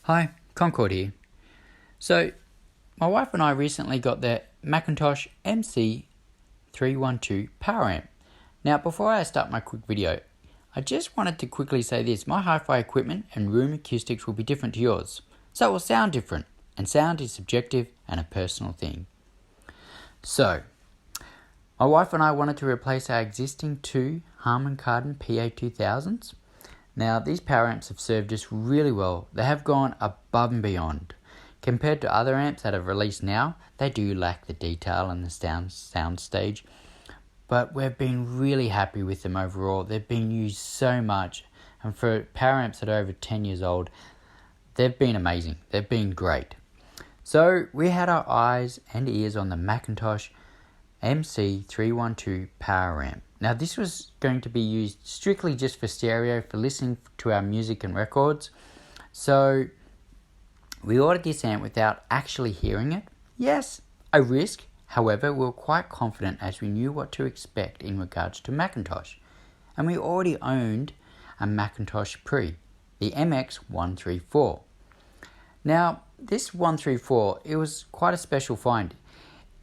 Hi, Concord here. So, my wife and I recently got the McIntosh MC312 Power Amp. Now, before I start my quick video, I just wanted to quickly say this. My hi-fi equipment and room acoustics will be different to yours. So it will sound different, and sound is subjective and a personal thing. So, my wife and I wanted to replace our existing two Harman Kardon PA2000s. Now, these power amps have served us really well. They have gone above and beyond. Compared to other amps that have released now, they do lack the detail and the sound stage. But we've been really happy with them overall. They've been used so much. And for power amps that are over 10 years old, they've been amazing. They've been great. So we had our eyes and ears on the McIntosh MC312 Power Amp. Now, this was going to be used strictly just for stereo, for listening to our music and records. So we ordered this amp without actually hearing it. Yes, a risk. However, we were quite confident as we knew what to expect in regards to McIntosh. And we already owned a McIntosh Pre, the MX134. Now, this 134, it was quite a special find.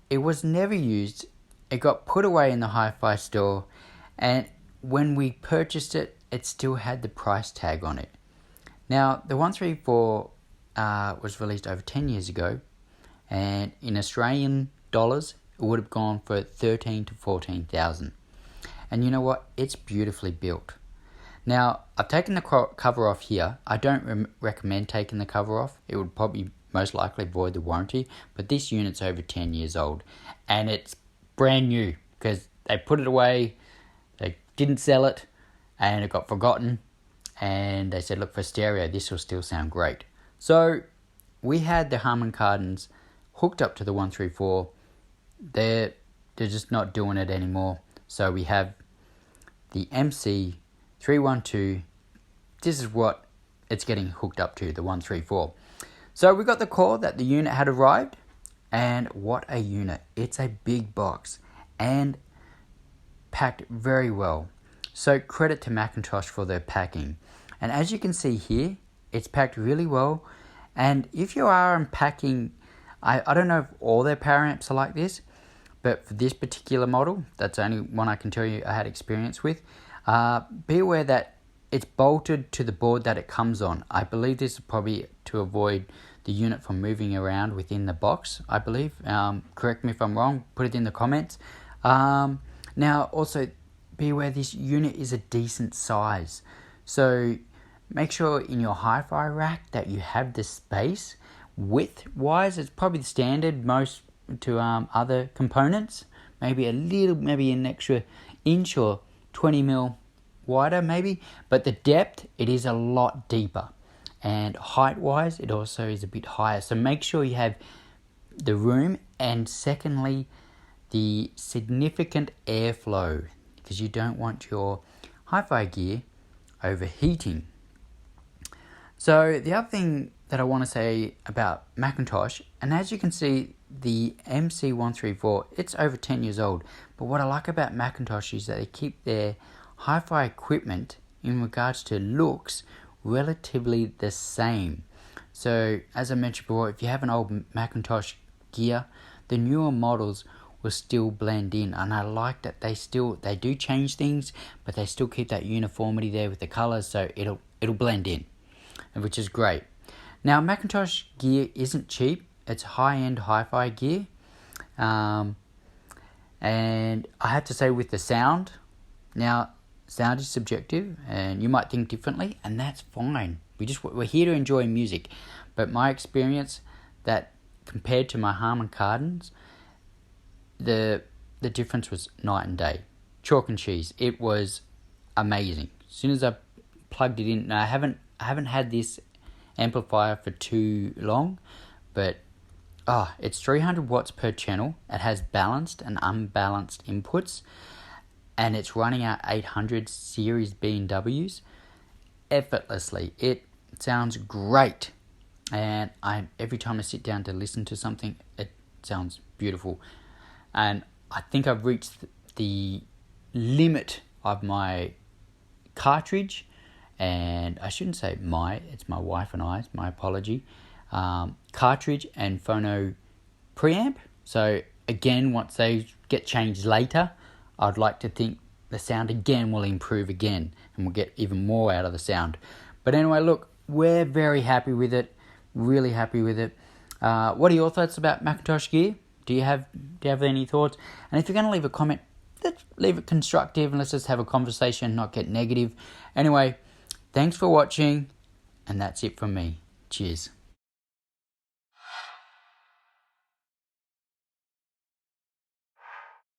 It was never used. It got put away in the HiFi store, and when we purchased it, it still had the price tag on it. Now, the 134 was released over 10 years ago, and in Australian dollars, it would have gone for 13 to 14,000. And you know what? It's beautifully built. Now, I've taken the cover off here. I don't recommend taking the cover off. It would probably most likely void the warranty, but this unit's over 10 years old, and it's brand new because they put it away, they didn't sell it, and it got forgotten, and they said, look, for stereo, this will still sound great. So we had the Harman Kardons hooked up to the 134. They're just not doing it anymore. So we have the MC312. This is what it's getting hooked up to, the 134. So we got the call that the unit had arrived, and what a unit. It's a big box and packed very well. So credit to McIntosh for their packing. And as you can see here, it's packed really well. And if you are unpacking, I don't know if all their power amps are like this, but for this particular model, that's the only one I can tell you I had experience with, be aware that it's bolted to the board that it comes on. I believe this is probably to avoid the unit from moving around within the box, I believe. Correct me if I'm wrong, put it in the comments. Now, also, be aware this unit is a decent size. So, make sure in your hi-fi rack that you have the space. Width-wise, it's probably the standard most to other components. Maybe an extra inch or 20 mil wider maybe, but the depth, it is a lot deeper, and height wise it also is a bit higher. So make sure you have the room, and secondly the significant airflow, because you don't want your hi-fi gear overheating. So the other thing that I want to say about McIntosh, and as you can see, the MC134, it's over 10 years old, but what I like about McIntosh is that they keep their hi-fi equipment in regards to looks relatively the same. So as I mentioned before, if you have an old McIntosh gear, the newer models will still blend in, and I like that they do change things, but they still keep that uniformity there with the colors, so it'll blend in, which is great. Now, McIntosh gear isn't cheap. It's high-end hi-fi gear, and I have to say with the sound, now sound is subjective, and you might think differently, and that's fine. We're here to enjoy music. But my experience, that compared to my Harman Kardons, the difference was night and day. Chalk and cheese. It was amazing. As soon as I plugged it in, now I haven't had this amplifier for too long, but it's 300 watts per channel. It has balanced and unbalanced inputs, and it's running out 800 series B&Ws effortlessly. It sounds great, and every time I sit down to listen to something, it sounds beautiful. And I think I've reached the limit of my cartridge and I shouldn't say it's my wife and I's, my apology, cartridge and phono preamp. So again, once they get changed later, I'd like to think the sound again will improve again, and we'll get even more out of the sound. But anyway, look, we're very happy with it, really happy with it. What are your thoughts about McIntosh gear? Do you have any thoughts? And if you're going to leave a comment, let's leave it constructive and let's just have a conversation, not get negative. Anyway, thanks for watching, and that's it from me. Cheers.